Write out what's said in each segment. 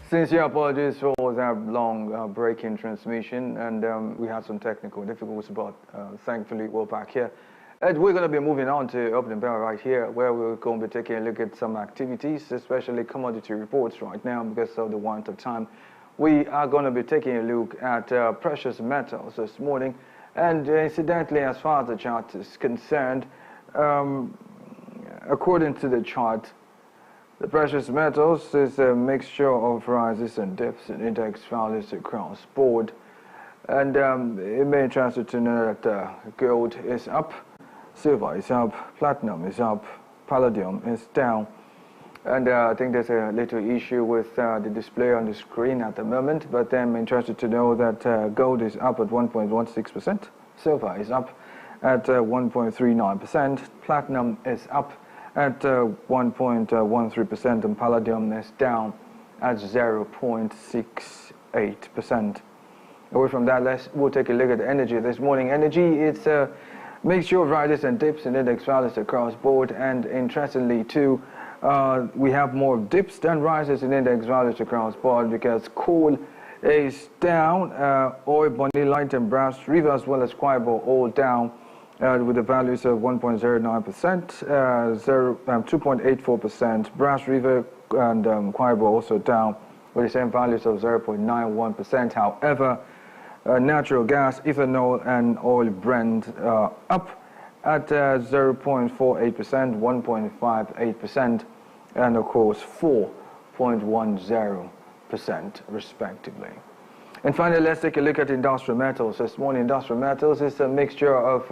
Sincere apologies for that long break in transmission, and we had some technical difficulties, but thankfully we're back here. And we're going to be moving on to opening bell right here, where we're going to be taking a look at some activities, especially commodity reports right now because of the want of time. We are going to be taking a look at precious metals this morning, and incidentally, as far as the chart is concerned, according to the chart, the precious metals is a mixture of rises and dips in index values across board. And it may interest you to know that gold is up, silver is up, platinum is up, palladium is down. And I think there's a little issue with the display on the screen at the moment, but I'm interested to know that gold is up at 1.16%, silver is up at 1.39%, platinum is up at 1.13%, and palladium is down at 0.68%. Away from that, we'll take a look at energy this morning. Energy, it's a mixture of rises and dips in index values across board, and interestingly too, we have more dips than rises in index values across board because coal is down, oil, Bonny Light and Brass River as well as Quibo all down. With the values of 1.09%, 2.84%, Brass River and Quibo also down with the same values of 0.91%. However, natural gas, ethanol and oil Brent up at 0.48%, 1.58%, and of course 4.10% respectively. And finally, let's take a look at industrial metals. This morning, industrial metals is a mixture of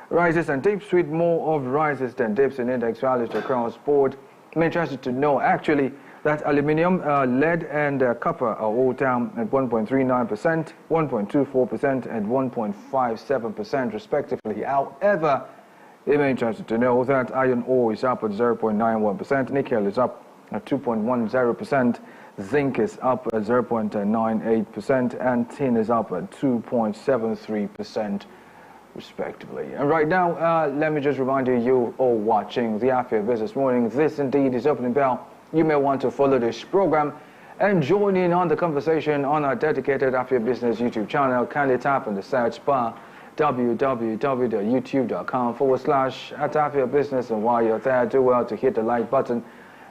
rises and dips with more of rises than dips in index values across board. I'm interested to know actually that aluminium, lead and copper are all down at 1.39%, 1.24% and 1.57% respectively. However, you may be interested to know that iron ore is up at 0.91%, nickel is up at 2.10%, zinc is up at 0.98%, and tin is up at 2.73% respectively. And right now, let me just remind you all watching the Afia Business Morning, this indeed is Opening Bell. You may want to follow this program and join in on the conversation on our dedicated Afia Business YouTube channel. Kindly tap in the search bar www.youtube.com/@Afia Business, and while you're there, do well to hit the like button.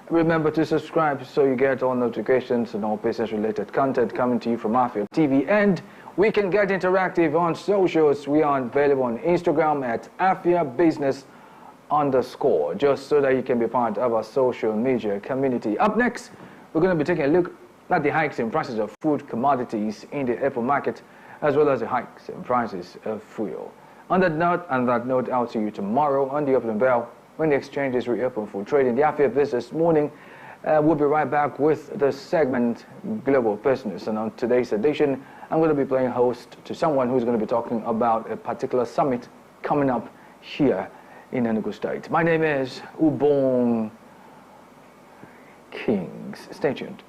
Remember to subscribe so you get all notifications and all business-related content coming to you from Afia TV. And we can get interactive on socials. We are available on Instagram at Afia Business _ just so that you can be part of our social media community. Up next, we're going to be taking a look at the hikes in prices of food commodities in the April market, as well as the hikes in prices of fuel. On that note, I'll see you tomorrow on the Opening Bell when the exchanges reopen for trading. The Afia Business Morning, we'll be right back with the segment Global Business. And on today's edition, I'm going to be playing host to someone who's going to be talking about a particular summit coming up here in Enugu State. My name is Ubong Kings. Stay tuned.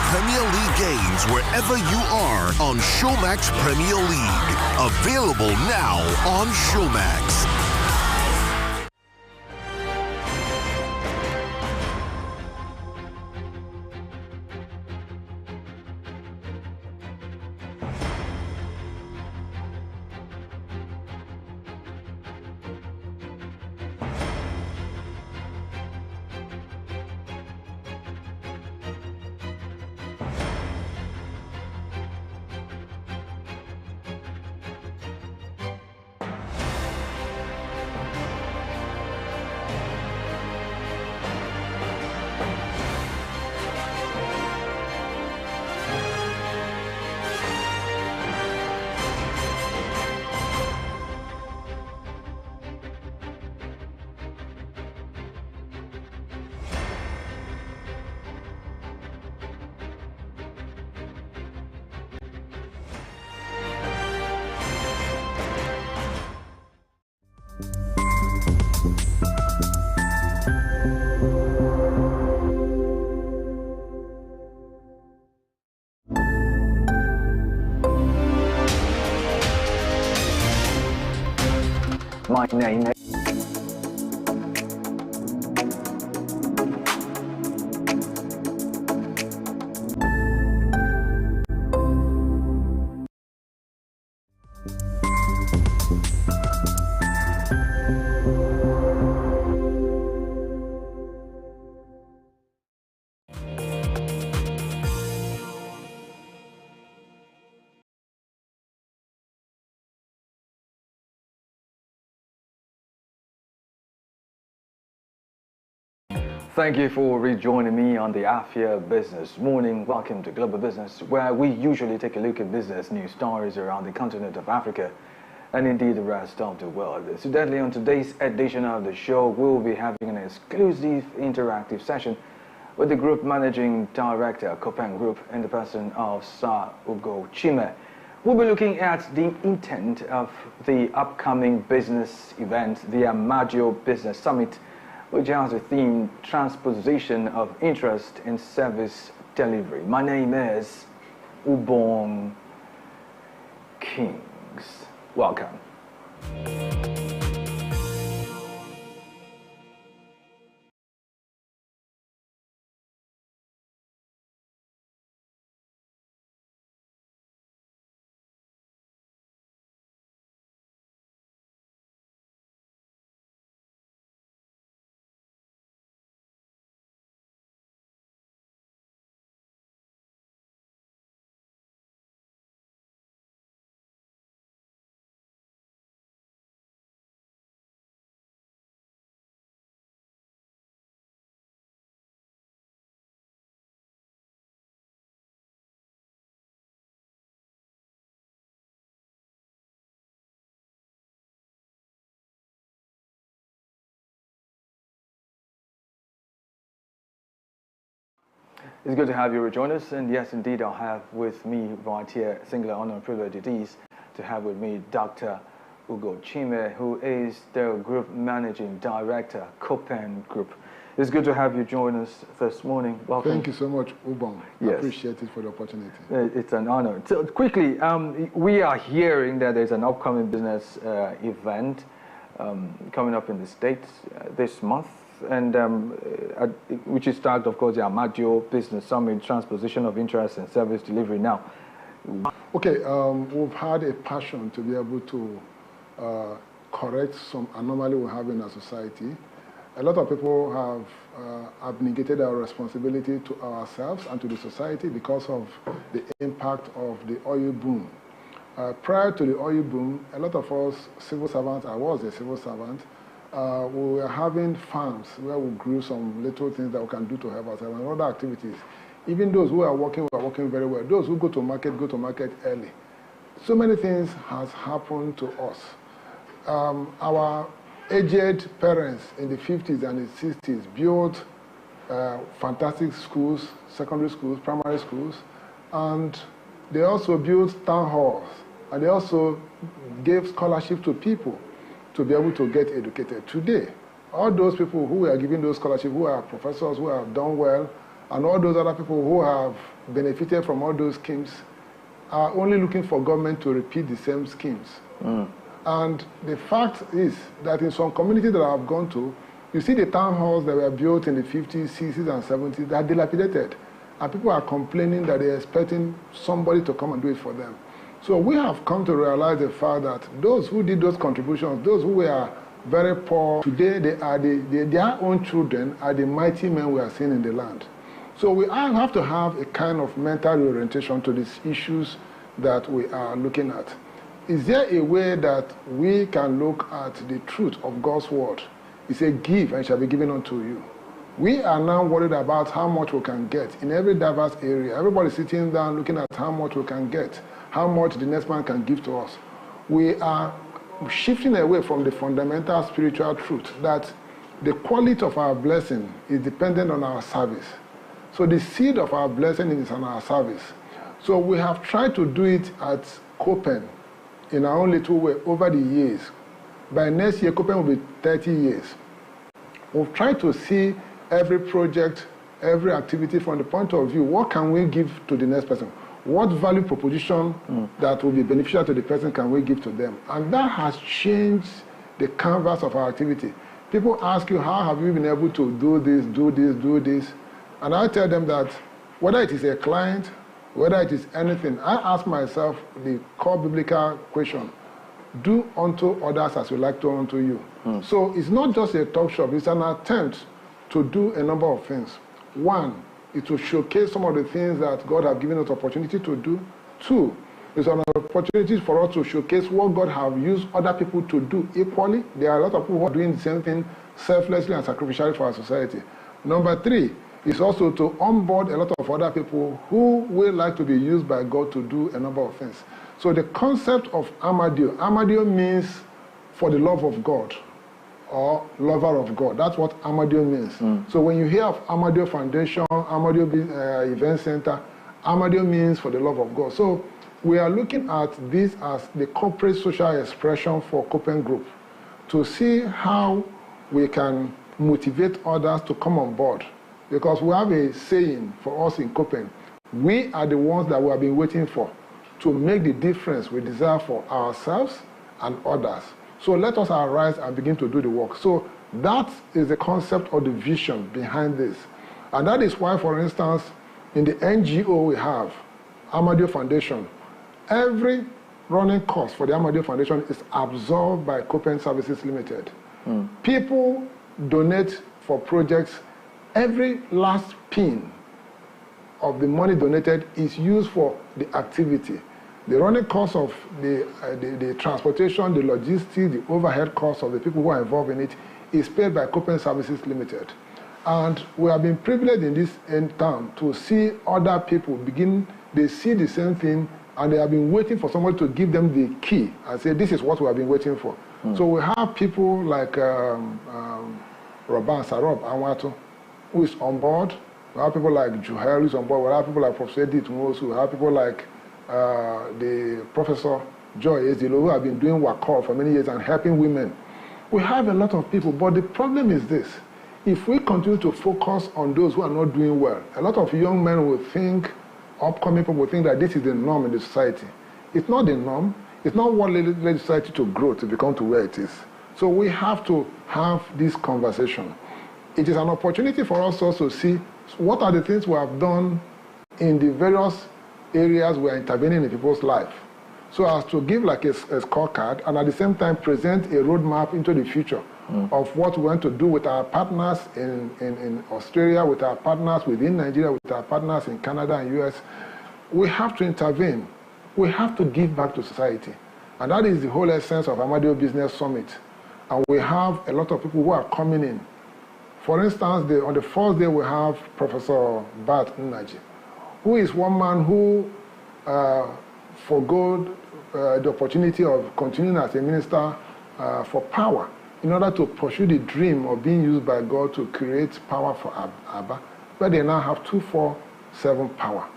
Premier League games wherever you are on Showmax Premier League. Available now on Showmax. My name is Thank you for rejoining me on the Afia Business Morning. Welcome to Global Business, where we usually take a look at business news stories around the continent of Africa and indeed the rest of the world. Incidentally, on today's edition of the show, we'll be having an exclusive interactive session with the Group Managing Director, Copen Group, in the person of Sir Ugo Chime. We'll be looking at the intent of the upcoming business event, the Amadio Business Summit, which has a theme, transposition of interest in service delivery. My name is Ubong Kings. Welcome. It's good to have you rejoin us, and yes, indeed, I'll have with me right here, singular honor and privilege it is to have with me Dr. Ugo Chime, who is the Group Managing Director, Copen Group. It's good to have you join us this morning. Welcome. Thank you so much, Ubong. Yes. I appreciate it for the opportunity. It's an honor. So quickly, we are hearing that there's an upcoming business event coming up in the States this month, and which is tagged, of course, the Amadio Business Summit, transposition of interest and service delivery. Now, okay, we've had a passion to be able to correct some anomaly we have in our society. A lot of people have abnegated our responsibility to ourselves and to the society because of the impact of the oil boom. Prior to the oil boom, a lot of us civil servants, I was a civil servant, we were having farms where we grew some little things that we can do to help ourselves and other activities. Even those who are working very well. Those who go to market early. So many things has happened to us. Our aged parents in the 50s and the 60s built fantastic schools, secondary schools, primary schools, and they also built town halls, and they also gave scholarship to people to be able to get educated. Today, all those people who are giving those scholarships, who are professors, who have done well, and all those other people who have benefited from all those schemes are only looking for government to repeat the same schemes. And the fact is that in some communities that I've gone to, you see the town halls that were built in the 50s, 60s, and 70s, they are dilapidated. And people are complaining that they're expecting somebody to come and do it for them. So we have come to realize the fact that those who did those contributions, those who were very poor, today they are their own children are the mighty men we are seeing in the land. So we have to have a kind of mental reorientation to these issues that we are looking at. Is there a way that we can look at the truth of God's word? He said, give and it shall be given unto you. We are now worried about how much we can get in every diverse area. Everybody sitting down looking at how much we can get, how much the next man can give to us. We are shifting away from the fundamental spiritual truth that the quality of our blessing is dependent on our service. So the seed of our blessing is on our service. So we have tried to do it at Copen in our own little way over the years. By next year, Copen will be 30 years. We've tried to see every project, every activity from the point of view, what can we give to the next person? What value proposition that will be beneficial to the person can we give to them? And that has changed the canvas of our activity. People ask you, how have you been able to do this, do this, do this? And I tell them that whether it is a client, whether it is anything, I ask myself the core biblical question, do unto others as you like to unto you. So it's not just a talk shop, it's an attempt to do a number of things. One, is to showcase some of the things that God has given us opportunity to do. Two, it's an opportunity for us to showcase what God has used other people to do equally. There are a lot of people who are doing the same thing selflessly and sacrificially for our society. Number three, is also to onboard a lot of other people who will like to be used by God to do a number of things. So the concept of Amadio means for the love of God or lover of God. That's what Amadio means. So when you hear of Amadio Foundation, Amadio Event Center, Amadio means for the love of God. So we are looking at this as the corporate social expression for Copen Group to see how we can motivate others to come on board. Because we have a saying for us in Copen, we are the ones that we have been waiting for to make the difference we desire for ourselves and others. So let us arise and begin to do the work. So that is the concept or the vision behind this. And that is why, for instance, in the NGO we have, Amadio Foundation, every running cost for the Amadio Foundation is absorbed by Copen Services Limited. People donate for projects. Every last pin of the money donated is used for the activity. The running cost of the transportation, the logistics, the overhead costs of the people who are involved in it is paid by Copen Services Limited. And we have been privileged in this end time to see other people they see the same thing and they have been waiting for somebody to give them the key and say, this is what we have been waiting for. So we have people like Roban Sarob Anwato, who is on board. We have people like Juhair, who is on board. We have people like Professor Edith Nwosu. We have people like the Professor Joy Ezilo, who have been doing work for many years and helping women. We have a lot of people, but the problem is this. If we continue to focus on those who are not doing well, a lot of young men will think, upcoming people will think that this is the norm in the society. It's not the norm. It's not what led the society to grow, to become to where it is. So we have to have this conversation. It is an opportunity for us also to see what are the things we have done in the various areas we are intervening in people's life. So as to give like a scorecard and at the same time present a roadmap into the future of what we want to do with our partners in Australia, with our partners within Nigeria, with our partners in Canada and US. We have to intervene. We have to give back to society. And that is the whole essence of Amadio Business Summit. And we have a lot of people who are coming in. For instance, on the first day we have Professor Bart Nnaji, who is one man who forgoed the opportunity of continuing as a minister for power in order to pursue the dream of being used by God to create power for Aba, where they now have 24/7 power.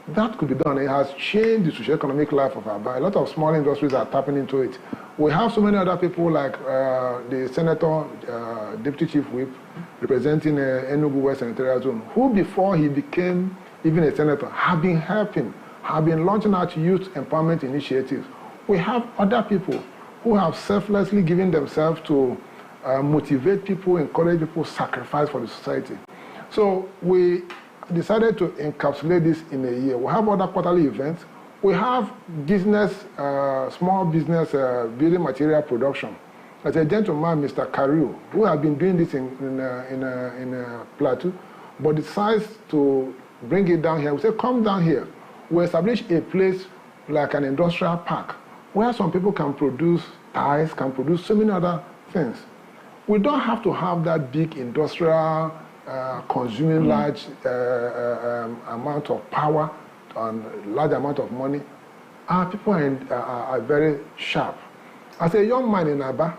That could be done. It has changed the socio-economic life of Aba. A lot of small industries are tapping into it. We have so many other people like the Senator, Deputy Chief Whip, representing Enugu West Senatorial Zone, who before he became even a senator, have been helping, have been launching out youth empowerment initiatives. We have other people who have selflessly given themselves to motivate people, encourage people, sacrifice for the society. So we decided to encapsulate this in a year. We have other quarterly events. We have business, small business building material production. As a gentleman, Mr. Kariu, who has been doing this in Plateau, but decides to bring it down here. We say, come down here. We establish a place like an industrial park where some people can produce ties, can produce so many other things. We don't have to have that big industrial consuming large amount of power and large amount of money. Our people are very sharp. As a young man in Aba,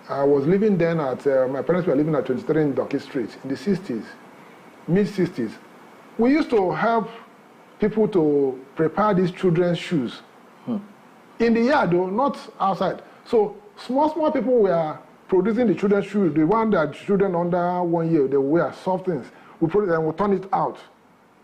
I was living then at, my parents were living at 23 in Docky Street in the 60s, mid-60s. We used to help people to prepare these children's shoes. In the yard though, not outside. So small people were producing the children's shoes, the one that children under 1 year, they wear soft things. We produce and we turn it out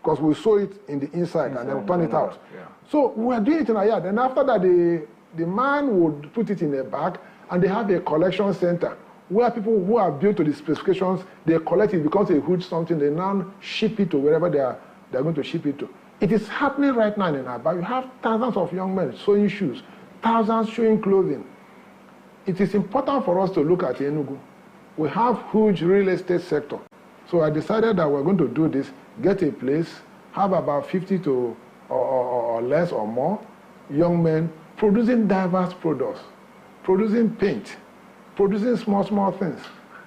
because we sew it in the inside and then we turn it out. Yeah. So we were doing it in a yard. And after that, the man would put it in a bag and they have a collection center where people who are built to the specifications, they collect it, becomes a huge something, they now ship it to wherever they're going to ship it to. It is happening right now in Aba. You have thousands of young men sewing shoes, thousands sewing clothing. It is important for us to look at Enugu. We have huge real estate sector. So I decided that we're going to do this, get a place, have about 50 to or less or more young men producing diverse products, producing paint, producing small things.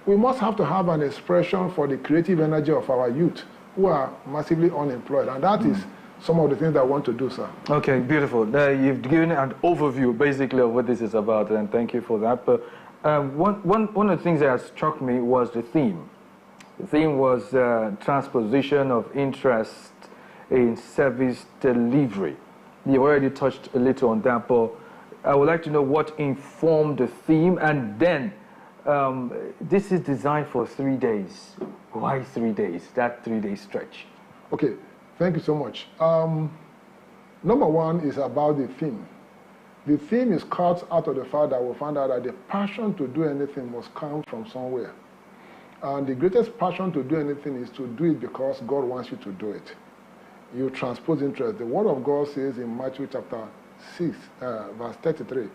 We must have to have an expression for the creative energy of our youth who are massively unemployed. And that is some of the things that I want to do, sir. Okay, beautiful. You've given an overview, basically, of what this is about, and thank you for that. But one of the things that struck me was the theme. The theme was transposition of interest in service delivery. You already touched a little on that, but I would like to know what informed the theme, and then this is designed for 3 days. Why 3 days, that 3-day stretch? Okay. Thank you so much. Number one is about the theme. The theme is cut out of the fact that we found out that the passion to do anything must come from somewhere. And the greatest passion to do anything is to do it because God wants you to do it. You transpose interest. The Word of God says in Matthew chapter 6, verse 33,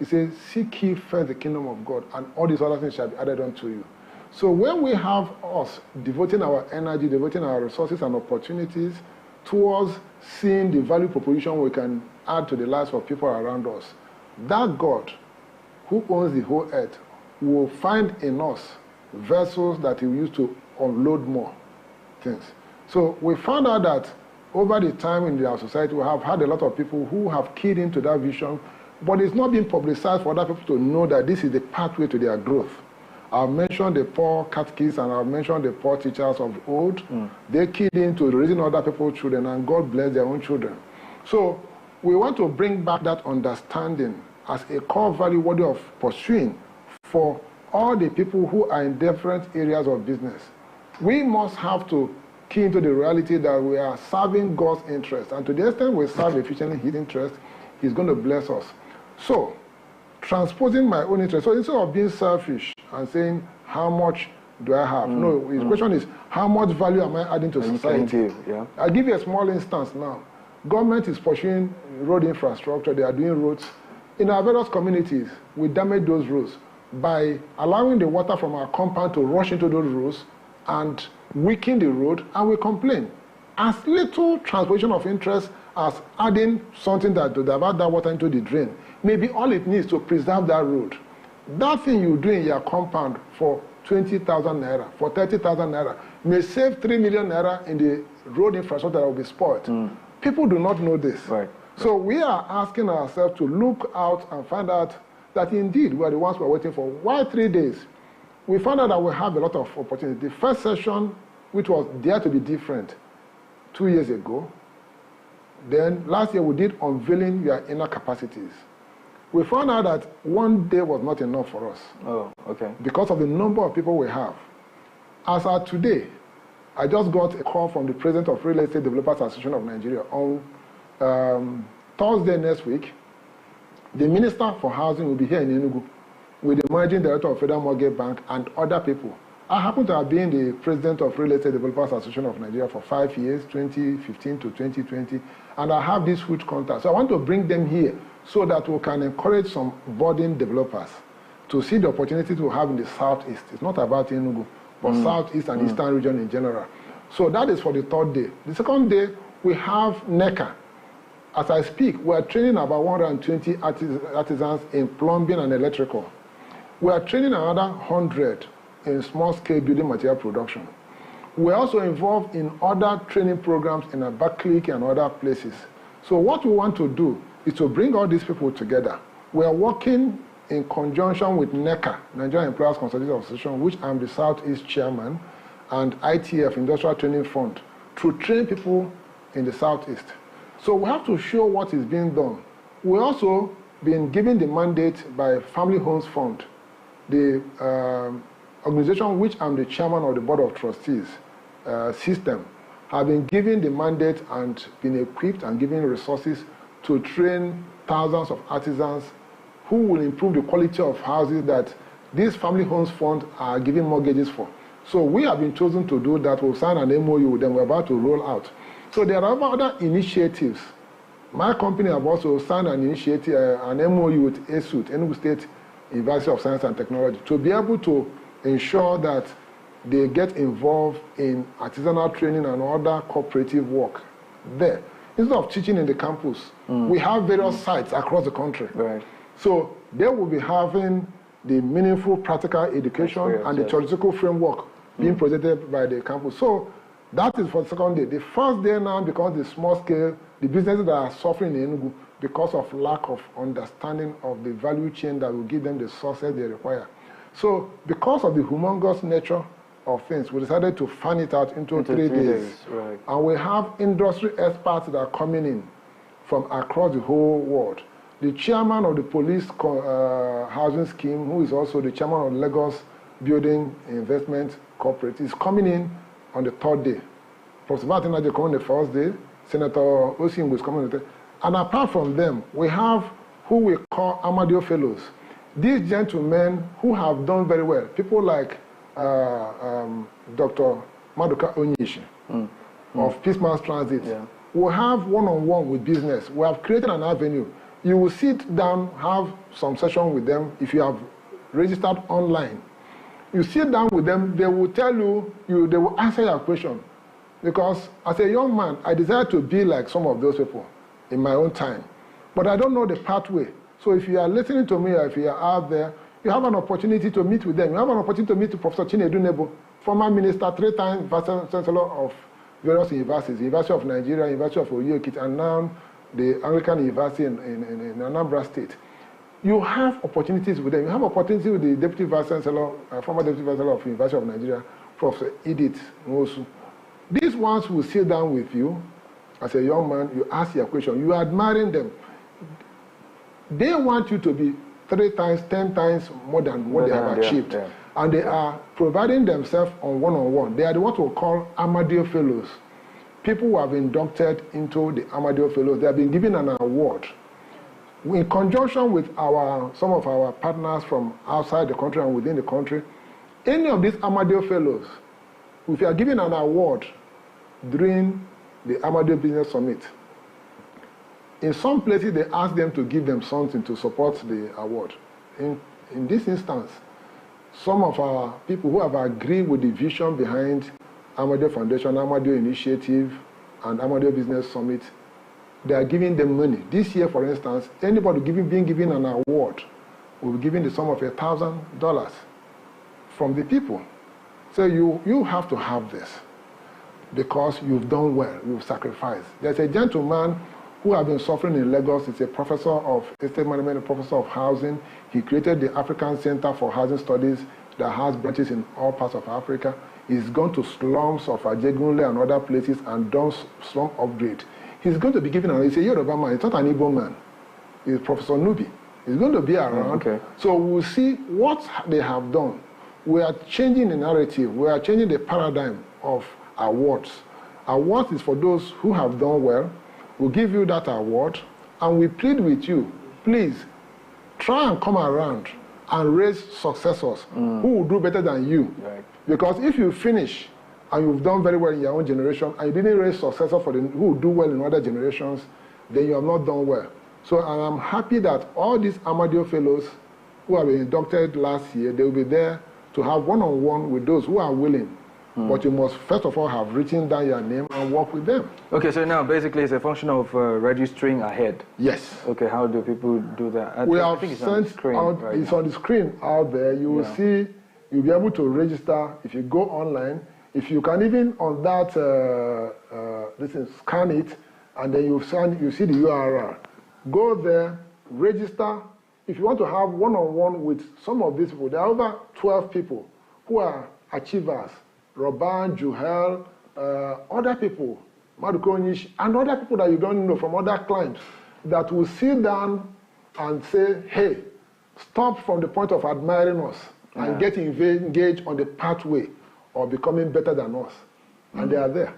it says, seek ye first the kingdom of God, and all these other things shall be added unto you. So when we have us devoting our energy, devoting our resources and opportunities towards seeing the value proposition we can add to the lives of people around us, that God who owns the whole earth will find in us vessels that he will use to unload more things. So we found out that over the time in our society, we have had a lot of people who have keyed into that vision, but it's not been publicized for other people to know that this is the pathway to their growth. I've mentioned the poor catechists and I've mentioned the poor teachers of old. They keyed into raising other people's children, and God bless their own children. So we want to bring back that understanding as a core value worthy of pursuing for all the people who are in different areas of business. We must have to key into the reality that we are serving God's interest, and to the extent we serve efficiently his interest, he's going to bless us. So transposing my own interest. So instead of being selfish and saying, how much do I have? No, his question is, how much value am I adding to society? I'll give you a small instance now. Government is pursuing road infrastructure. They are doing roads. In our various communities, we damage those roads by allowing the water from our compound to rush into those roads and weaken the road, and we complain. As little transposition of interest as adding something that to divert that water into the drain, maybe all it needs to preserve that road. That thing you do in your compound for 20,000 naira, for 30,000 naira, may save 3 million naira in the road infrastructure that will be spoiled. People do not know this. So we are asking ourselves to look out and find out that indeed we are the ones we're waiting for. Why 3 days? We found out that we have a lot of opportunity. The first session, which was Dare to be Different, 2 years ago. Then last year we did Unveiling Your Inner Capacities. We found out that one day was not enough for us. Oh, okay. Because of the number of people we have. As of today, I just got a call from the president of Real Estate Developers Association of Nigeria on Thursday next week. The Minister for Housing will be here in Enugu with the Managing Director of Federal Mortgage Bank and other people. I happen to have been the president of Real Estate Developers Association of Nigeria for 5 years, 2015 to 2020, and I have this huge contact. So I want to bring them here so that we can encourage some budding developers to see the opportunity to have in the Southeast. It's not about Enugu, but Southeast and Eastern region in general. So that is for the third day. The second day, we have NECA. As I speak, we are training about 120 artisans in plumbing and electrical. We are training another 100 in small-scale building material production. We're also involved in other training programs in Abakaliki and other places. So what we want to do is to bring all these people together. We are working in conjunction with NECA, Nigerian Employers Consultative Association, which I'm the Southeast Chairman, and ITF, Industrial Training Fund, to train people in the Southeast. So we have to show what is being done. We've also been given the mandate by Family Homes Fund, the organization which I'm the chairman of the board of trustees system, have been given the mandate and been equipped and given resources to train thousands of artisans who will improve the quality of houses that these Family Homes Fund are giving mortgages for. So we have been chosen to do that. We'll sign an MOU with them. We're about to roll out. So there are other initiatives. My company have also signed an initiative, an MOU with ESUT, Enugu State University of Science and Technology, to be able to ensure that they get involved in artisanal training and other cooperative work there. Instead of teaching in the campus, we have various sites across the country. Right. So they will be having the meaningful practical education and the theoretical framework being presented by the campus. So that is for the second day. The first day now, because the small scale, the businesses that are suffering in Enugu because of lack of understanding of the value chain that will give them the sources they require. So because of the humongous nature of things, we decided to fan it out into 3 days. Right. And we have industry experts that are coming in from across the whole world. The chairman of the police housing scheme, who is also the chairman of Lagos Building Investment Corporate, is coming in on the third day. Professor Martin is coming the first day. Senator Osim is coming the third. And apart from them, we have who we call Amadio Fellows. These gentlemen who have done very well, people like Dr. Maduka Onyishi of Peace Mass Transit, will have one-on-one with business. We have created an avenue. You will sit down, have some session with them if you have registered online. You sit down with them, they will tell you, they will answer your question. Because as a young man, I desire to be like some of those people in my own time. But I don't know the pathway. So if you are listening to me or if you are out there, you have an opportunity to meet with them. You have an opportunity to meet with Professor Chinedu Nebo, former minister, 3-time Vice-Chancellor of various universities, University of Nigeria, University of Oyo Ekiti, and now the Anglican University in Anambra State. You have opportunities with them. You have opportunity with the Deputy Vice-Chancellor, former Deputy Vice-Chancellor of University of Nigeria, Professor Edith Nwosu. These ones will sit down with you as a young man, you ask your question, you are admiring them. They want you to be 3 times, 10 times more than what they have achieved. And they are providing themselves on one-on-one. They are what we call Amadio Fellows. People who have been inducted into the Amadio Fellows, they have been given an award. In conjunction with some of our partners from outside the country and within the country, any of these Amadio Fellows, if you are given an award during the Amadio Business Summit, in some places they ask them to give them something to support the award. In this instance, some of our people who have agreed with the vision behind Amadio Foundation, Amadio Initiative, and Amadio Business Summit, they are giving them money. This year, for instance, anybody being given an award will be given the sum of $1,000 from the people. So you have to have this because you've done well, you've sacrificed. There's a gentleman who has been suffering in Lagos. He's a professor of estate management, a professor of housing. He created the African Center for Housing Studies that has branches in all parts of Africa. He's gone to slums of Ajegunle and other places and done slum upgrade. He's going to be given, he's a Yoruba man, he's not an Igbo man. He's Professor Nubi. It's going to be around. Okay. So we'll see what they have done. We are changing the narrative. We are changing the paradigm of awards. Awards is for those who have done well. We'll give you that award, and we plead with you, please try and come around and raise successors who will do better than you. Right. Because if you finish and you've done very well in your own generation and you didn't raise successors for who will do well in other generations, then you have not done well. So I'm happy that all these Amadio Fellows who have been inducted last year, they will be there to have one-on-one with those who are willing. But you must first of all have written down your name and work with them. Okay, so now basically it's a function of registering ahead. Yes. Okay, how do people do that? I think it's on the screen. It's on the screen out there. You will see, you'll be able to register if you go online. If you can even on that, scan it, and then you see the URL. Go there, register. If you want to have one-on-one with some of these people, there are over 12 people who are achievers. Roban, Juhel, other people, Madukonish, and other people that you don't know from other clients that will sit down and say, hey, stop from the point of admiring us and get engaged on the pathway of becoming better than us. And they are there.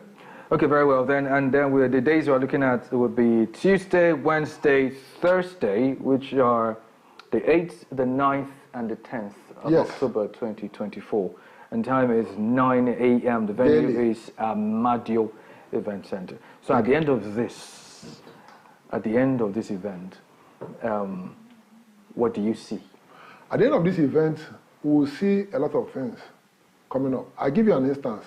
Okay, very well then. And then the days we're looking at would be Tuesday, Wednesday, Thursday, which are the 8th, the 9th, and the 10th of October 2024. And time is 9 a.m. The venue is Amadio Event Center. So at the end of this event, what do you see? At the end of this event, we will see a lot of things coming up. I'll give you an instance.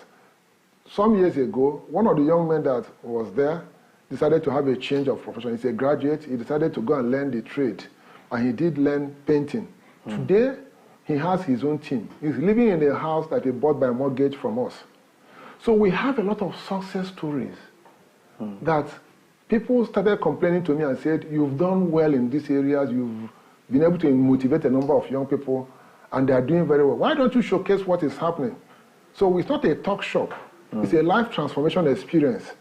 Some years ago, one of the young men that was there decided to have a change of profession. He's a graduate. He decided to go and learn the trade. And he did learn painting. Today, he has his own team. He's living in a house that he bought by mortgage from us. So we have a lot of success stories that people started complaining to me and said, you've done well in these areas, you've been able to motivate a number of young people, and they are doing very well. Why don't you showcase what is happening? So it's not a talk shop. It's a life transformation experience.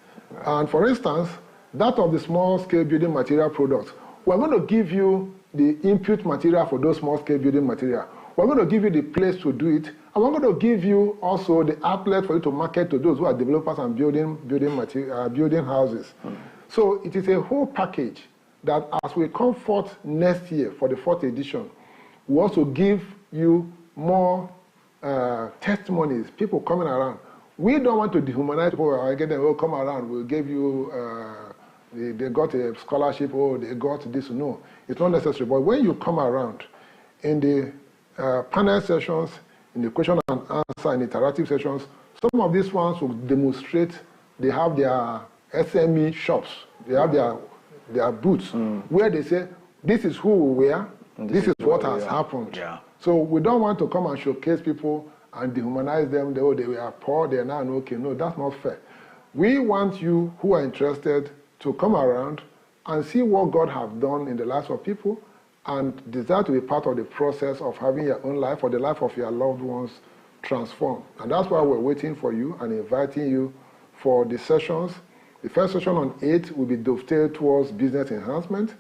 And for instance, that of the small-scale building material products, we're going to give you the input material for those small-scale building material. We're going to give you the place to do it, and we're going to give you also the outlet for you to market to those who are developers and building houses. So it is a whole package that as we come forth next year for the 4th edition, we also give you more testimonies, people coming around. We don't want to dehumanize people. I get them, oh, come around, we'll give you, they got a scholarship, oh, they got this. No, it's not necessary. But when you come around in the panel sessions, in the question and answer, and interactive sessions, some of these ones will demonstrate, they have their SME shops, they have their booths, where they say, this is who we are, this is what has happened. Yeah. So we don't want to come and showcase people and dehumanize them, they were poor, they are now okay. No, that's not fair. We want you who are interested to come around and see what God has done in the lives of people and desire to be part of the process of having your own life or the life of your loved ones transformed. And that's why we're waiting for you and inviting you for the sessions. The first session on 8 will be dovetailed towards business enhancement.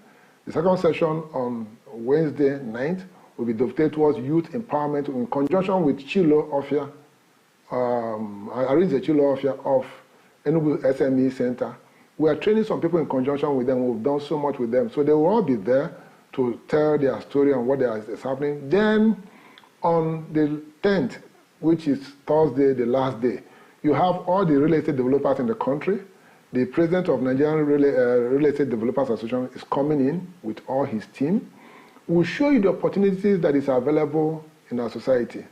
The second session on Wednesday 9th will be dovetailed towards youth empowerment in conjunction with Chilo Afia, Chilo Afia of Enugu SME Center. We are training some people in conjunction with them. We've done so much with them. So they will all be there to tell their story and what is happening. Then on the 10th, which is Thursday, the last day, you have all the real estate developers in the country. The president of Nigerian Real Estate Developers Association is coming in with all his team. We'll show you the opportunities that is available in our society.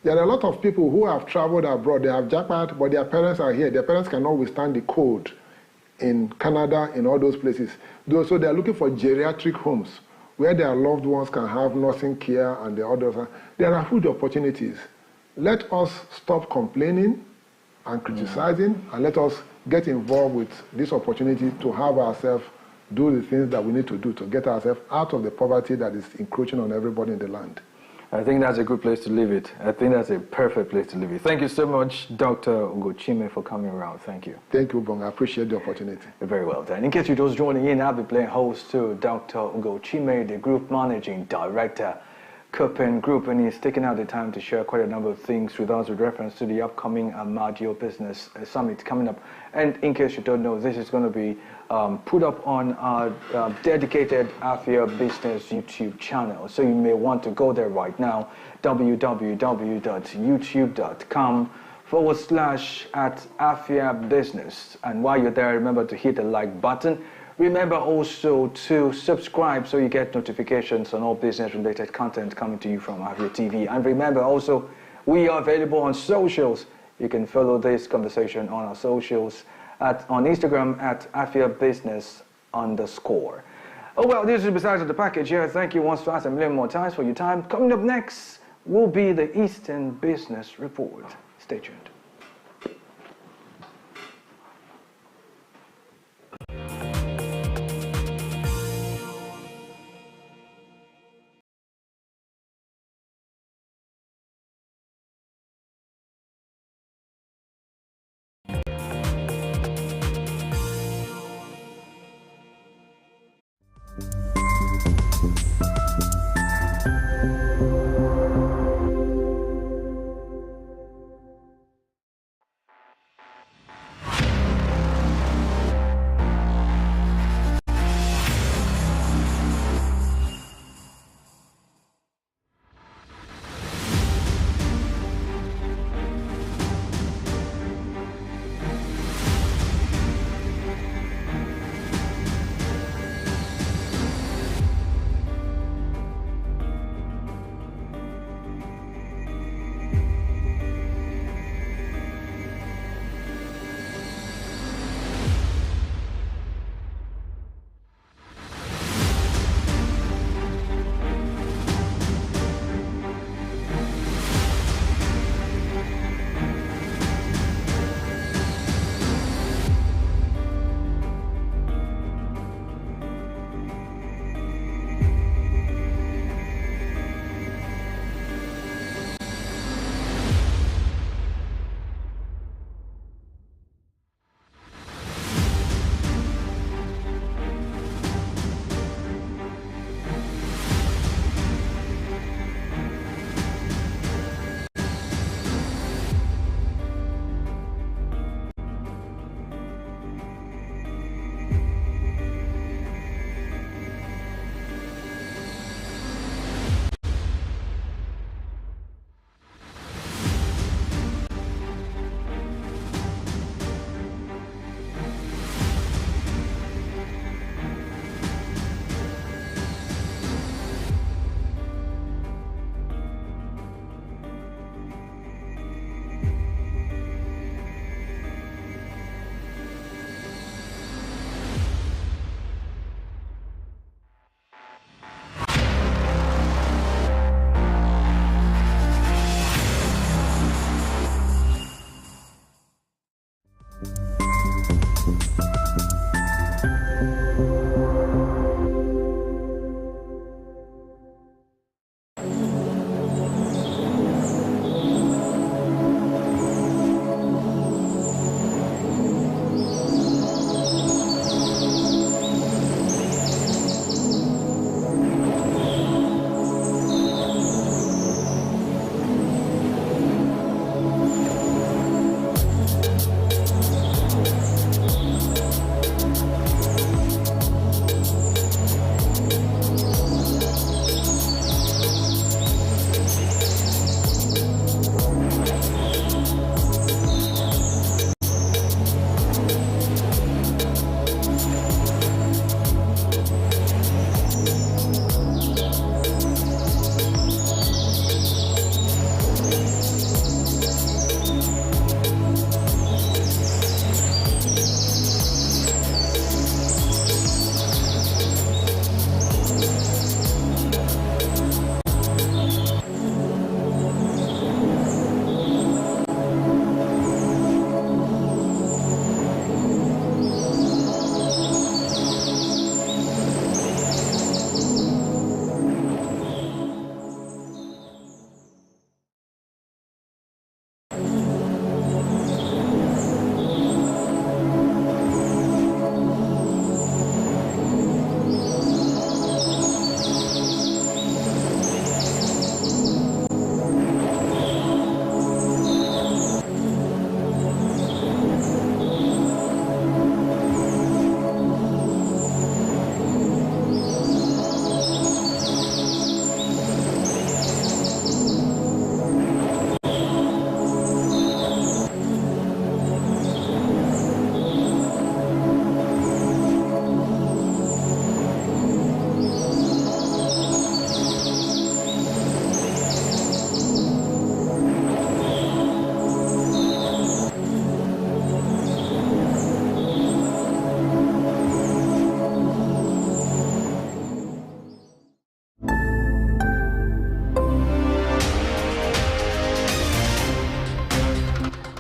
There are a lot of people who have traveled abroad. They have jackpot, but their parents are here. Their parents cannot withstand the cold in Canada, in all those places. So they are looking for geriatric homes where their loved ones can have nursing care and the others. There are huge opportunities. Let us stop complaining and criticizing, and let us get involved with this opportunity to have ourselves do the things that we need to do to get ourselves out of the poverty that is encroaching on everybody in the land. I think that's a good place to leave it. I think that's a perfect place to leave it. Thank you so much, Dr. Ugochime, for coming around. Thank you. Thank you, Bong. I appreciate the opportunity. Very well done. In case you're just joining in, I'll be playing host to Dr. Ugochime, the Group Managing Director, Copen Group, and he's taken out the time to share quite a number of things with us with reference to the upcoming Amadio Business Summit coming up. And in case you don't know, this is going to be put up on our dedicated Afia Business YouTube channel. So you may want to go there right now, www.youtube.com/@Afia Business. And while you're there, remember to hit the like button. Remember also to subscribe so you get notifications on all business-related content coming to you from Afia TV. And remember also, we are available on socials. You can follow this conversation on our socials on Instagram at @AfiaBusiness_. Oh well, this is besides the package here. Thank you once twice a million more times for your time. Coming up next will be the Eastern Business Report. Stay tuned.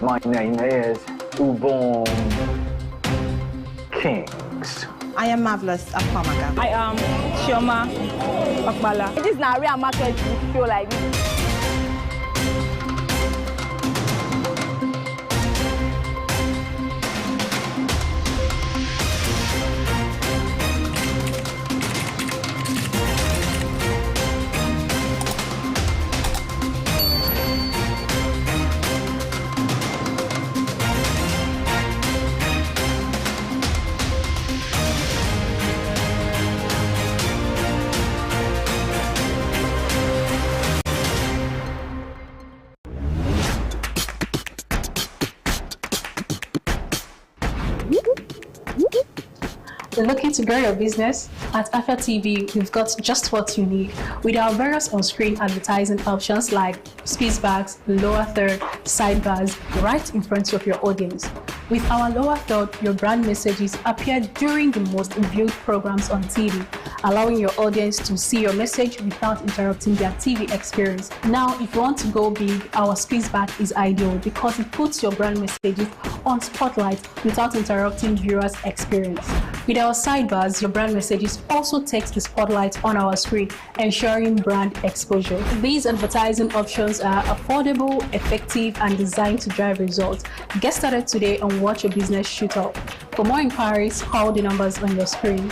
My name is Ubon Kings. I am Marvelous Akwamaga. I am Chioma Okbala. It is now real market show like this. Looking to grow your business? At Afia TV, we've got just what you need. With our various on-screen advertising options like speech bags, lower third, sidebars, right in front of your audience. With our lower third, your brand messages appear during the most viewed programs on TV, allowing your audience to see your message without interrupting their TV experience. Now, if you want to go big, our speech bag is ideal because it puts your brand messages on spotlight without interrupting viewers' experience. With our sidebars, your brand messages also takes the spotlight on our screen, ensuring brand exposure. These advertising options are affordable, effective, and designed to drive results. Get started today and watch your business shoot up. For more inquiries, call the numbers on your screen.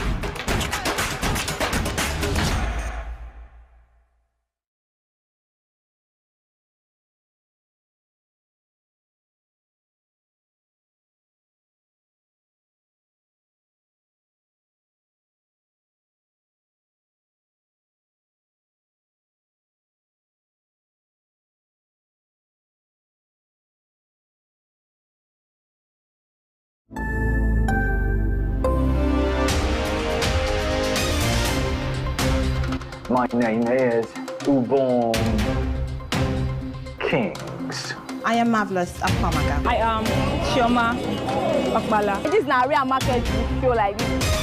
My name is Ubon Kings. I am Marvelous Akwamaga. I am Chioma Okbala. It is now real market show like this.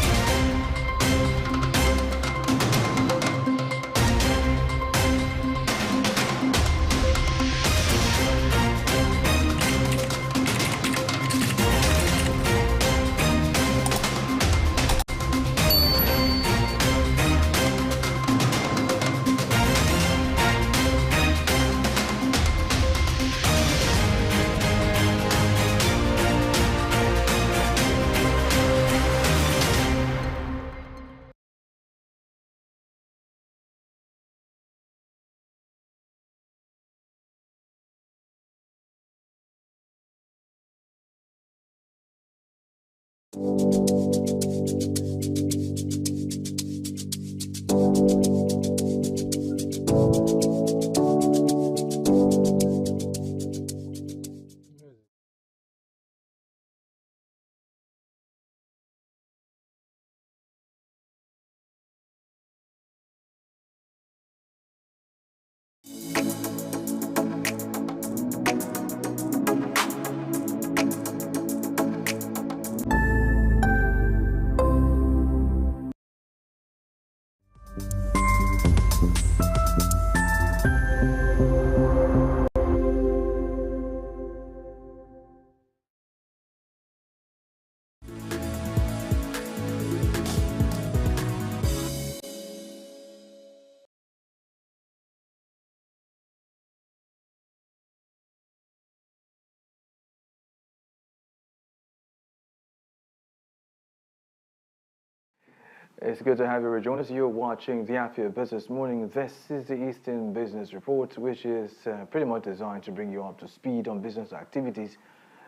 It's good to have you rejoin us. You're watching the Afia Business Morning. This is the Eastern Business Report, which is pretty much designed to bring you up to speed on business activities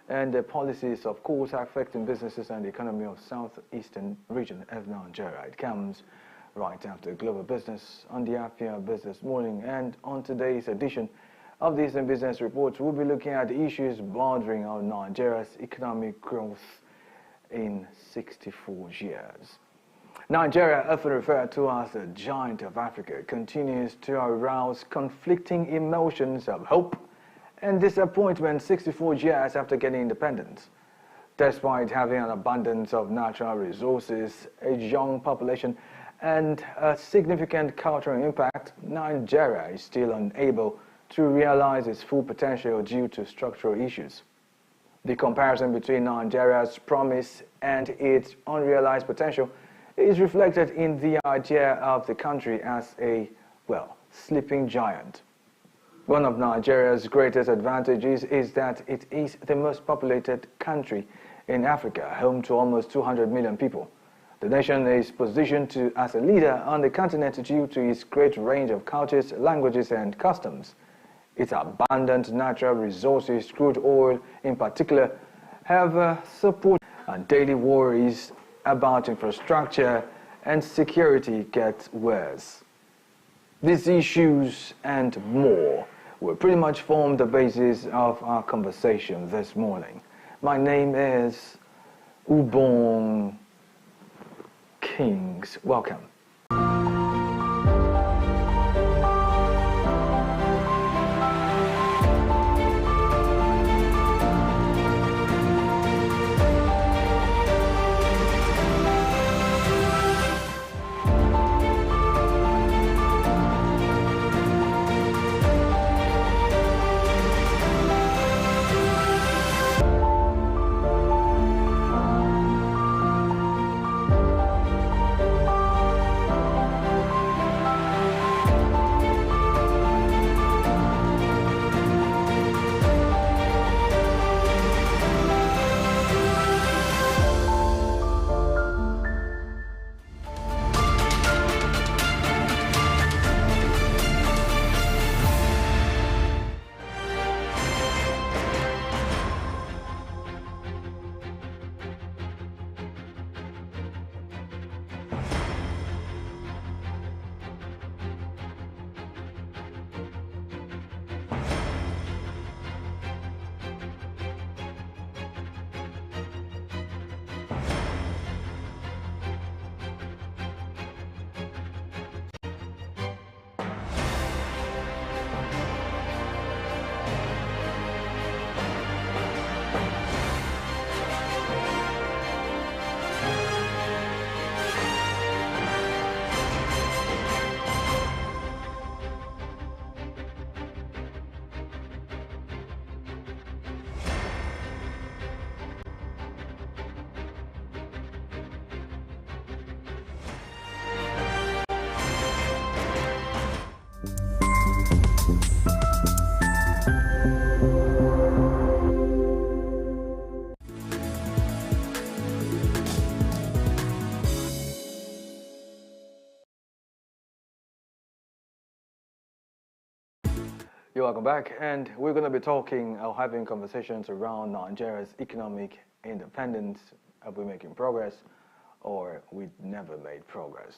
and the policies, of course, affecting businesses and the economy of southeastern region of Nigeria. It comes right after Global Business on the Afia Business Morning. And on today's edition of the Eastern Business Report, we'll be looking at the issues bordering on Nigeria's economic growth in 64 years. Nigeria, often referred to as the giant of Africa, continues to arouse conflicting emotions of hope and disappointment 64 years after getting independence. Despite having an abundance of natural resources, a young population, and a significant cultural impact, Nigeria is still unable to realize its full potential due to structural issues. The comparison between Nigeria's promise and its unrealized potential is reflected in the idea of the country as a, well, sleeping giant. One of Nigeria's greatest advantages is that it is the most populated country in Africa, home to almost 200 million people. The nation is positioned as a leader on the continent due to its great range of cultures, languages, and customs. Its abundant natural resources, crude oil in particular, have supported, and daily worries about infrastructure and security get worse. These issues and more will pretty much form the basis of our conversation this morning. My name is Ubong Kings. Welcome. You're welcome back, and we're going to be talking or having conversations around Nigeria's economic independence. Are we making progress, or we never made progress?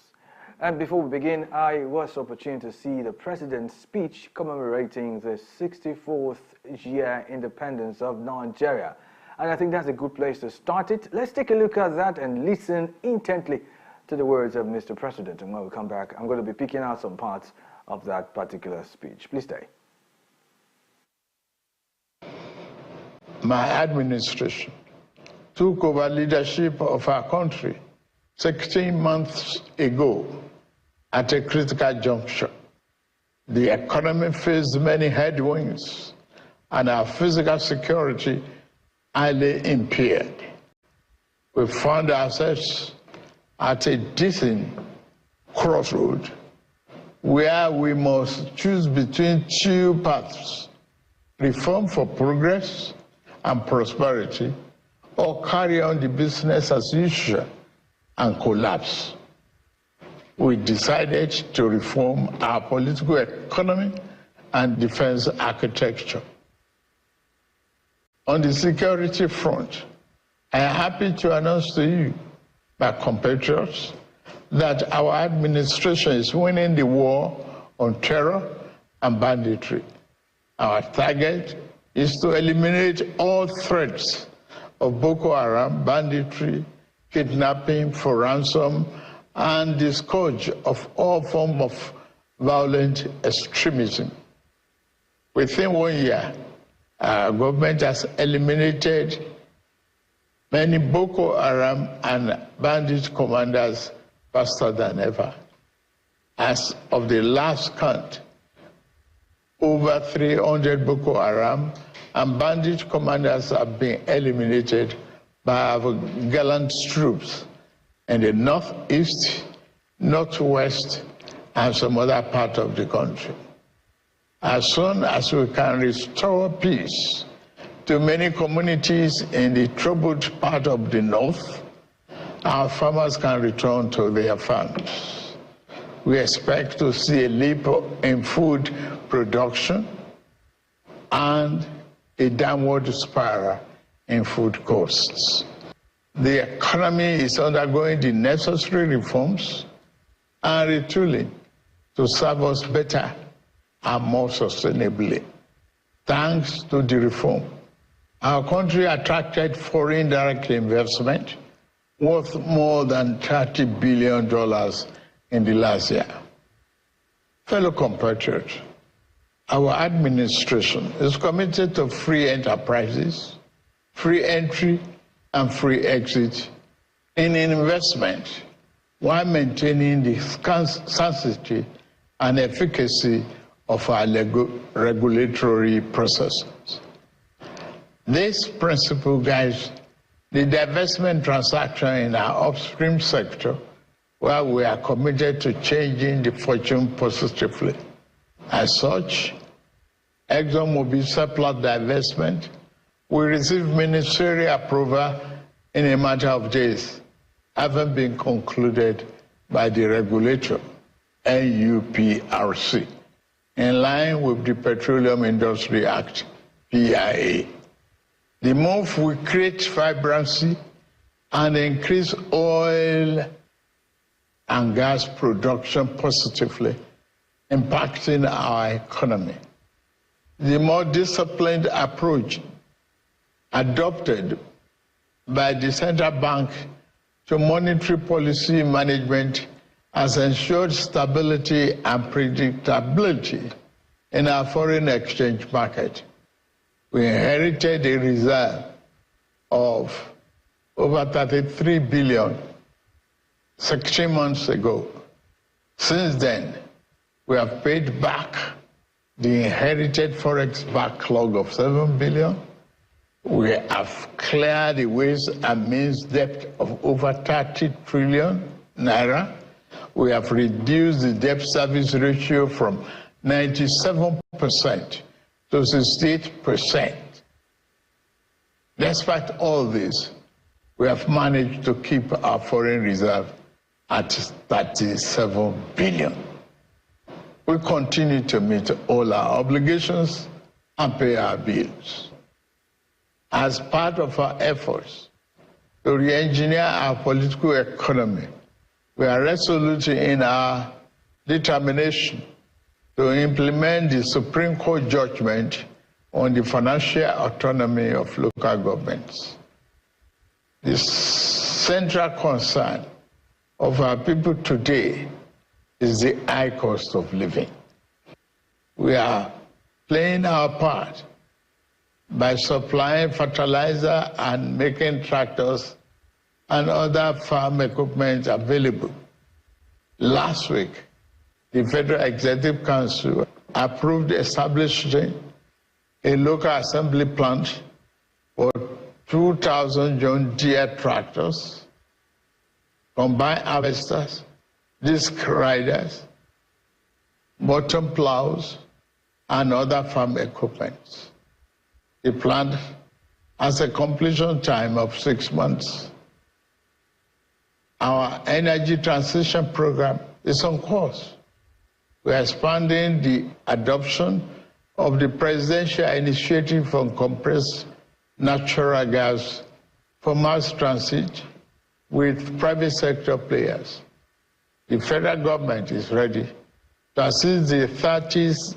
And before we begin, I was opportune to see the president's speech commemorating the 64th year independence of Nigeria. And I think that's a good place to start it. Let's take a look at that and listen intently to the words of Mr. President. And when we come back, I'm going to be picking out some parts of that particular speech. Please stay. My administration took over leadership of our country 16 months ago at a critical juncture. The economy faced many headwinds and our physical security highly impaired. We found ourselves at a distant crossroad where we must choose between two paths: reform for progress and prosperity, or carry on the business as usual and collapse. We decided to reform our political economy and defense architecture. On the security front, I am happy to announce to you, my compatriots, that our administration is winning the war on terror and banditry. Our target is to eliminate all threats of Boko Haram, banditry, kidnapping for ransom, and the scourge of all forms of violent extremism. Within 1 year, our government has eliminated many Boko Haram and bandit commanders faster than ever. As of the last count, over 300 Boko Haram and bandit commanders have been eliminated by our gallant troops in the northeast, northwest, and some other part of the country. As soon as we can restore peace to many communities in the troubled part of the north, our farmers can return to their farms. We expect to see a leap in food production and a downward spiral in food costs. The economy is undergoing the necessary reforms and retooling to serve us better and more sustainably. Thanks to the reform, our country attracted foreign direct investment worth more than $30 billion in the last year. Fellow compatriots, our administration is committed to free enterprises, free entry and free exit in investment while maintaining the sanctity and efficacy of our regulatory processes. This principle guides the divestment transaction in our upstream sector, where we are committed to changing the fortune positively. As such, ExxonMobil surplus divestment will receive ministerial approval in a matter of days, having been concluded by the regulator, NUPRC, in line with the Petroleum Industry Act, PIA. The move will create vibrancy and increase oil and gas production positively, impacting our economy. The more disciplined approach adopted by the central bank to monetary policy management has ensured stability and predictability in our foreign exchange market. We inherited a reserve of over 33 billion 16 months ago. Since then, we have paid back the inherited forex backlog of 7 billion. We have cleared the ways and means debt of over 30 trillion naira. We have reduced the debt service ratio from 97% to 68%. Despite all this, we have managed to keep our foreign reserve at 37 billion. We continue to meet all our obligations and pay our bills. As part of our efforts to re-engineer our political economy, we are resolute in our determination to implement the Supreme Court judgment on the financial autonomy of local governments. The central concern of our people today is the high cost of living. We are playing our part by supplying fertilizer and making tractors and other farm equipment available. Last week, the Federal Executive Council approved establishing a local assembly plant for 2,000 John Deere tractors, combine harvesters, disc riders, bottom plows, and other farm equipment. The plant has a completion time of 6 months. Our energy transition program is on course. We are expanding the adoption of the presidential initiative on compressed natural gas for mass transit with private sector players. The federal government is ready to assist the 36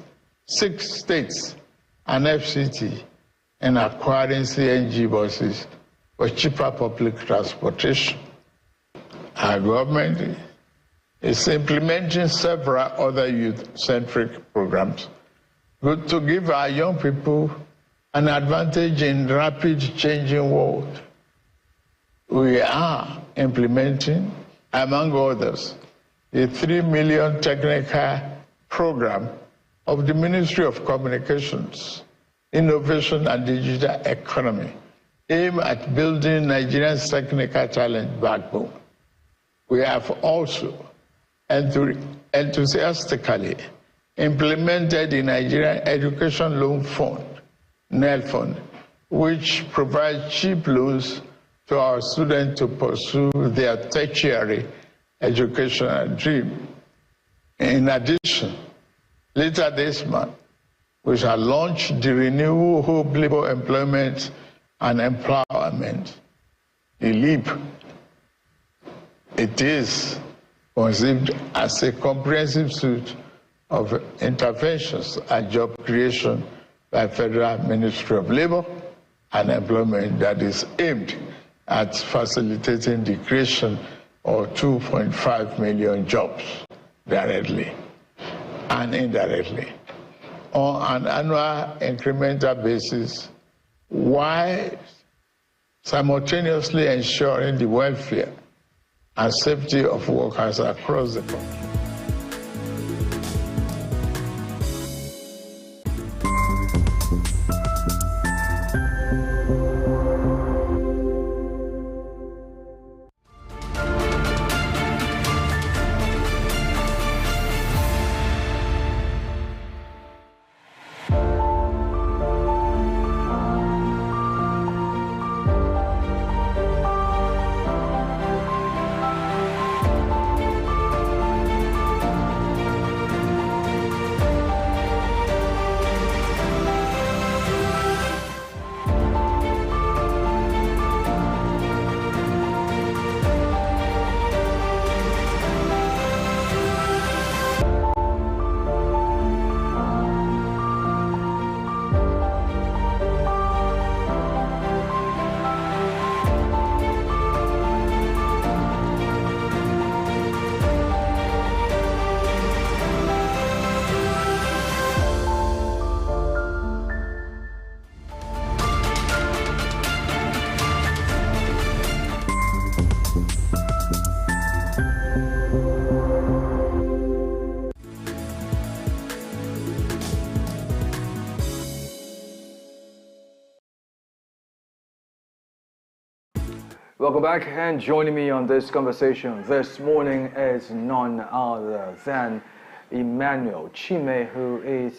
states and FCT in acquiring CNG buses for cheaper public transportation. Our government is implementing several other youth-centric programs to give our young people an advantage in rapid changing world. We are implementing, among others, a 3 million technical program of the Ministry of Communications, Innovation and Digital Economy aim at building Nigeria's technical talent backbone. We have also enthusiastically implemented the Nigerian Education Loan Fund, NEL Fund, which provides cheap loans to our students to pursue their tertiary educational dream. In addition, later this month, we shall launch the Renewable Hope Labor Employment and Empowerment, the LEAP. It is conceived as a comprehensive suite of interventions and job creation by Federal Ministry of Labor and Employment that is aimed at facilitating the creation of 2.5 million jobs directly and indirectly on an annual incremental basis, while simultaneously ensuring the welfare and safety of workers across the country. Welcome back, and joining me on this conversation this morning is none other than Emmanuel Chime, who is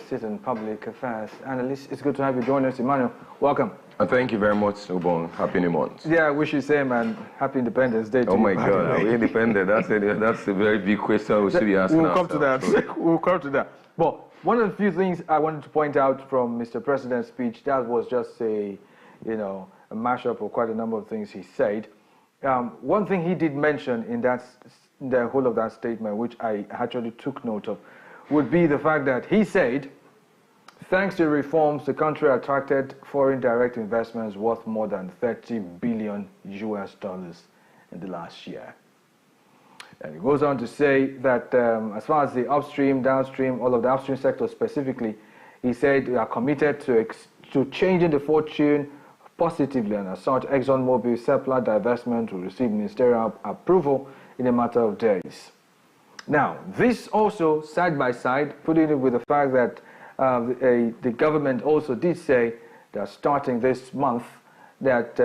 Citizen Public Affairs Analyst. It's good to have you join us, Emmanuel. Welcome. Thank you very much, Ubon. Happy New Month. Yeah, I wish you same, and Happy Independence Day to Oh my you. God, are we independent? That's a very big question we should be asking We'll come to that. We'll come to that. But one of the few things I wanted to point out from Mr. President's speech, that was just a mashup of quite a number of things he said. One thing he did mention in the whole of that statement, which I actually took note of, would be the fact that he said, thanks to reforms, the country attracted foreign direct investments worth more than $30 billion in the last year. And he goes on to say that as far as the upstream, downstream, all of the upstream sector specifically, he said we are committed to changing the fortune positively, and as such, ExxonMobil Seplat divestment will receive ministerial approval in a matter of days. Now, this also, side by side, putting it with the fact that the government also did say that starting this month, that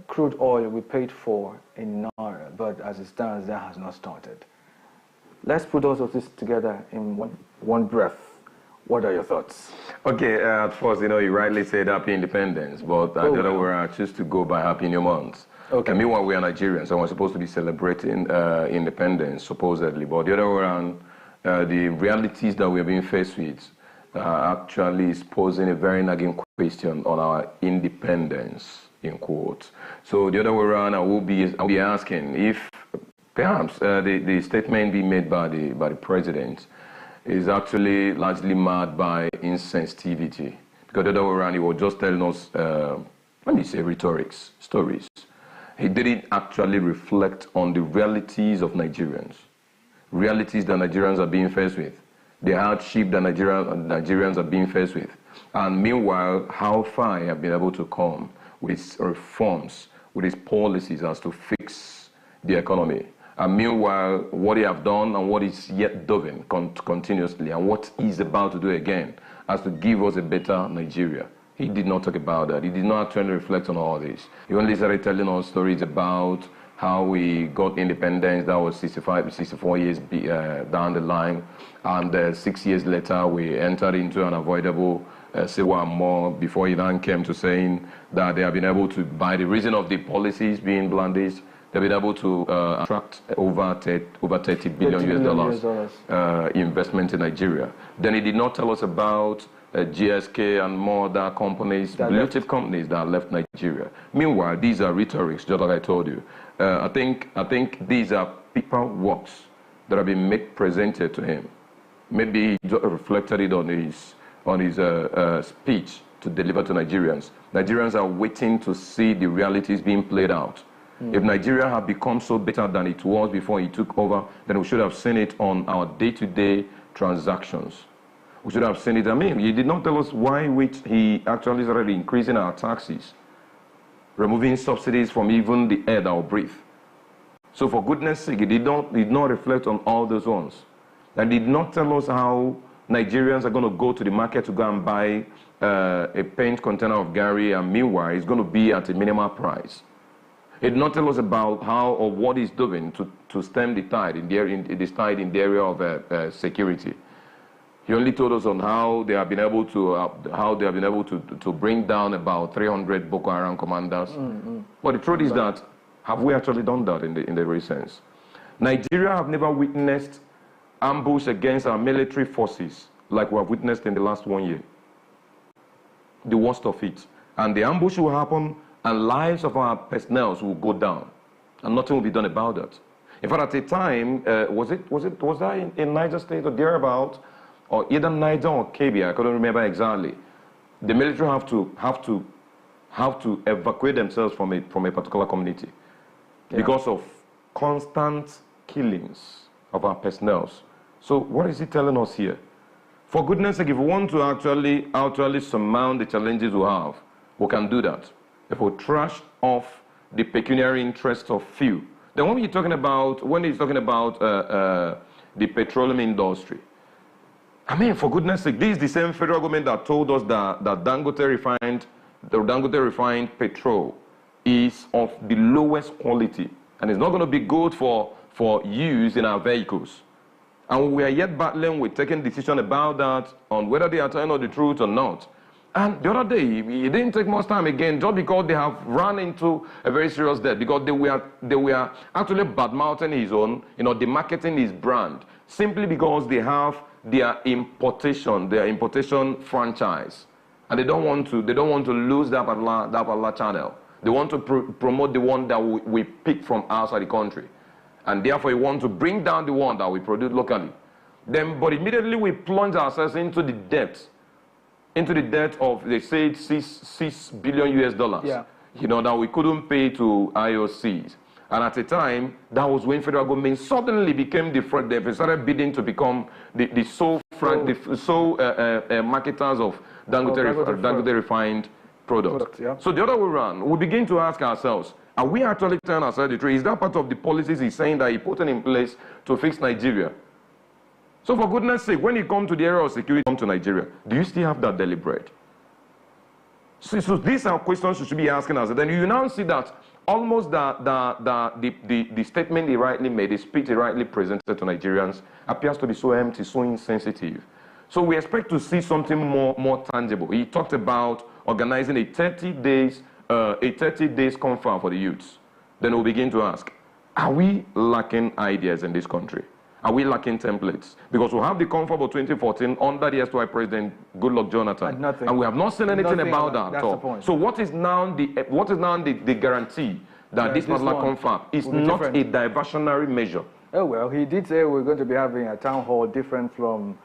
crude oil we paid for in Naira, but as it stands, that has not started. Let's put all of this together in one breath. What are your thoughts? Okay, at first, you rightly said Happy Independence, but the other way I choose to go by Happy New Month. Okay. And meanwhile, we are Nigerians, and we're supposed to be celebrating independence, supposedly. But the other way around, the realities that we are being faced with actually is posing a very nagging question on our independence, in quotes. So the other way around, I'll be asking if perhaps the statement being made by the president is actually largely marred by insensitivity. Because the other way around, he was just telling us, let me say, rhetorics, stories. He didn't actually reflect on the realities of Nigerians, realities that Nigerians are being faced with, the hardship that Nigerians are being faced with. And meanwhile, how far he have been able to come with reforms, with his policies as to fix the economy. And meanwhile, what he have done and what is yet doing continuously and what he's about to do again has to give us a better Nigeria. He did not talk about that. He did not actually reflect on all this. He only started telling us stories about how we got independence. That was 64 years down the line. And 6 years later, we entered into an avoidable civil war more before he then came to saying that they have been able to, by the reason of the policies being blandished, they've been able to attract over 30 billion US dollars investment in Nigeria. Then he did not tell us about GSK and more other companies, blue-chip companies that left Nigeria. Meanwhile, these are rhetorics, just like I told you. I think these are paper works that have been presented to him. Maybe he reflected it on his speech to deliver to Nigerians. Nigerians are waiting to see the realities being played out. If Nigeria had become so better than it was before he took over, then we should have seen it on our day-to-day transactions. We should have seen it. I mean, he did not tell us why which he actually started increasing our taxes, removing subsidies from even the air that we breathe. So for goodness sake, he did not reflect on all those ones. And did not tell us how Nigerians are going to go to the market to go and buy a paint container of Gary, and meanwhile, it's going to be at a minimal price. He did not tell us about how or what he's doing to stem the tide in the area of security. He only told us on how they have been able to bring down about 300 Boko Haram commanders. But the truth is that, have we actually done that in the real sense? Nigeria have never witnessed ambush against our military forces like we have witnessed in the last 1 year. The worst of it. And the ambush will happen and lives of our personnel will go down. And nothing will be done about that. In fact, at a time, was that in Niger State or thereabout, or either Niger or Kebbi, I couldn't remember exactly. The military have to evacuate themselves from a particular community because of constant killings of our personnel. So what is he telling us here? For goodness sake, if we want to actually surmount the challenges we have, we can do that. If we trash off the pecuniary interests of few. Then when he's talking about the petroleum industry, I mean, for goodness sake, this is the same federal government that told us that Dangote refined petrol is of the lowest quality and it's not going to be good for use in our vehicles. And we are yet battling with taking decision about that on whether they are telling us the truth or not. And the other day, it didn't take much time again, just because they have run into a very serious debt, because they were actually bad-mouthing his own, demarketing his brand, simply because they have their importation franchise, and they don't want to lose that particular channel. They want to promote the one that we pick from outside the country, and therefore we want to bring down the one that we produce locally. But immediately we plunge ourselves into the debt of, they said, $6 billion US. Yeah. That we couldn't pay to IOCs. And at the time, that was when federal government suddenly became they started bidding to become the sole marketers of Dangote refined product. Yeah. So the other way around, we begin to ask ourselves, are we actually telling ourselves the truth? Is that part of the policies he's saying that he put in place to fix Nigeria? So for goodness sake, when you come to the area of security, come to Nigeria, do you still have that deliberate? So these are questions you should be asking us. Then you now see that almost the statement he rightly made, the speech he rightly presented to Nigerians appears to be so empty, so insensitive. So we expect to see something more tangible. He talked about organizing a 30 days conference for the youths. Then we'll begin to ask, are we lacking ideas in this country? Are we lacking templates? Because we have the conference of 2014 under the SY President Goodluck Jonathan, and we have not seen anything about that at all. So what is now the guarantee that this particular conference is not a diversionary measure? Oh well, he did say we're going to be having a town hall different from.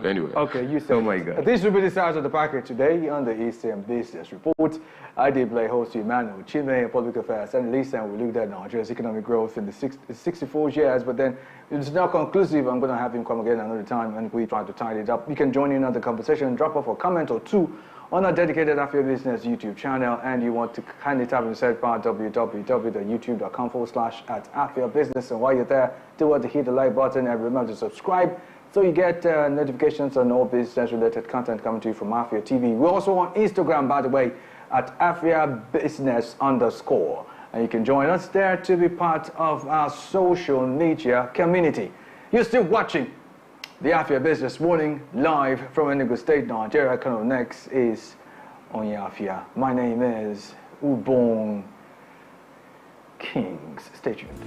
Anyway. Okay, you said. Oh my God. This will be the size of the package today on the ECM Business Report. I did play host Emmanuel Chime, Public Affairs Analyst, and we looked at Nigeria's economic growth in the 64 years, but then it's not conclusive. I'm going to have him come again another time and we try to tidy it up. You can join in on the conversation, drop off a comment or two on our dedicated Afia Business YouTube channel, and you want to kindly type in the search bar www.youtube.com/@Afia Business. And while you're there, do want to hit the like button and remember to subscribe so you get notifications on all business-related content coming to you from Afia TV. We're also on Instagram, by the way, at Afia Business _. And you can join us there to be part of our social media community. You're still watching the Afia Business Morning live from Enugu State, Nigeria. Coming up next is Onye Afia. My name is Ubong Kings. Stay tuned.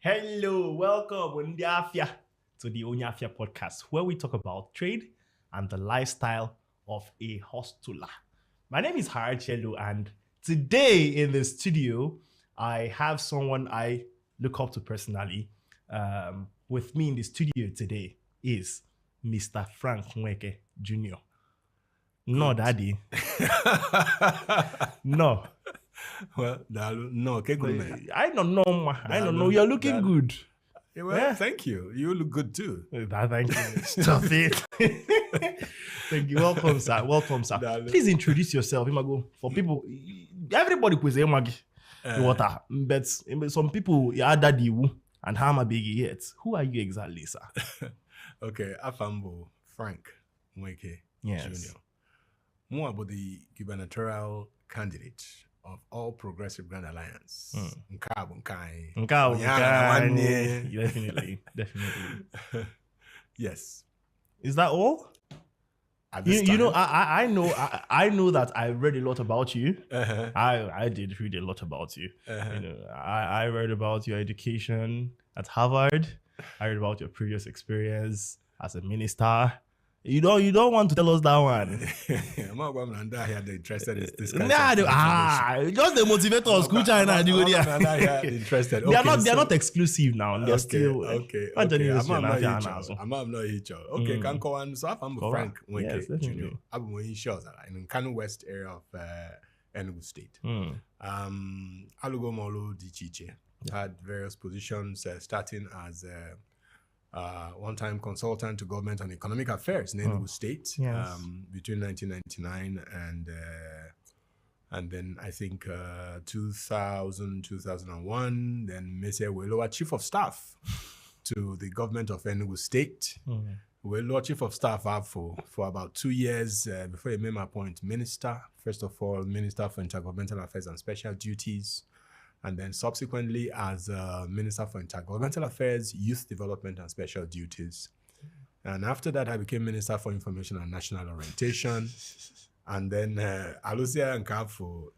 Hello, welcome Onye Afia to the Onye Afia podcast, where we talk about trade and the lifestyle of a hustler. My name is Harald Chelo, and today in the studio, I have someone I look up to personally. With me in the studio today is Mr. Frank Nweke Jr. No, Daddy. No. Well, no, okay, good man. I don't know, ma. I don't know. You're looking good. Well, yeah. Thank you. You look good too. Thank you. Stop it. Thank you. Welcome, sir. Welcome, sir. Please introduce yourself. For people, everybody could say water, but some people are daddy and how am I big yet? Who are you exactly, sir? Okay, Afambo Frank Nweke Jr. More about the gubernatorial candidate of All Progressive Grand Alliance. Definitely. Yes. Is that all? You know, I know that I read a lot about you. Uh-huh. I did read a lot about you. Uh-huh. You know, I read about your education at Harvard. I read about your previous experience as a minister. You don't want to tell us that one. I'm not interested in this kind just the motivators. Interested. They are not exclusive now. They're still okay. I'm not can go on. So I'm Frank Nweke Jr. I'm in Shores in Kano West area of Enugu State. Alugo Molo Di Chiche had various positions, starting as one-time consultant to government on economic affairs in Enugu State between 1999 and then I think 2000, 2001. Then Mese Weloa, Chief of Staff to the government of Enugu State. Weloa Chief of Staff for about 2 years before he made my appoint Minister. First of all, Minister for Intergovernmental Affairs and Special Duties. And then subsequently as Minister for Intergovernmental Affairs, Youth Development and Special Duties. And after that, I became Minister for Information and National Orientation. And then Alusia and Kafu,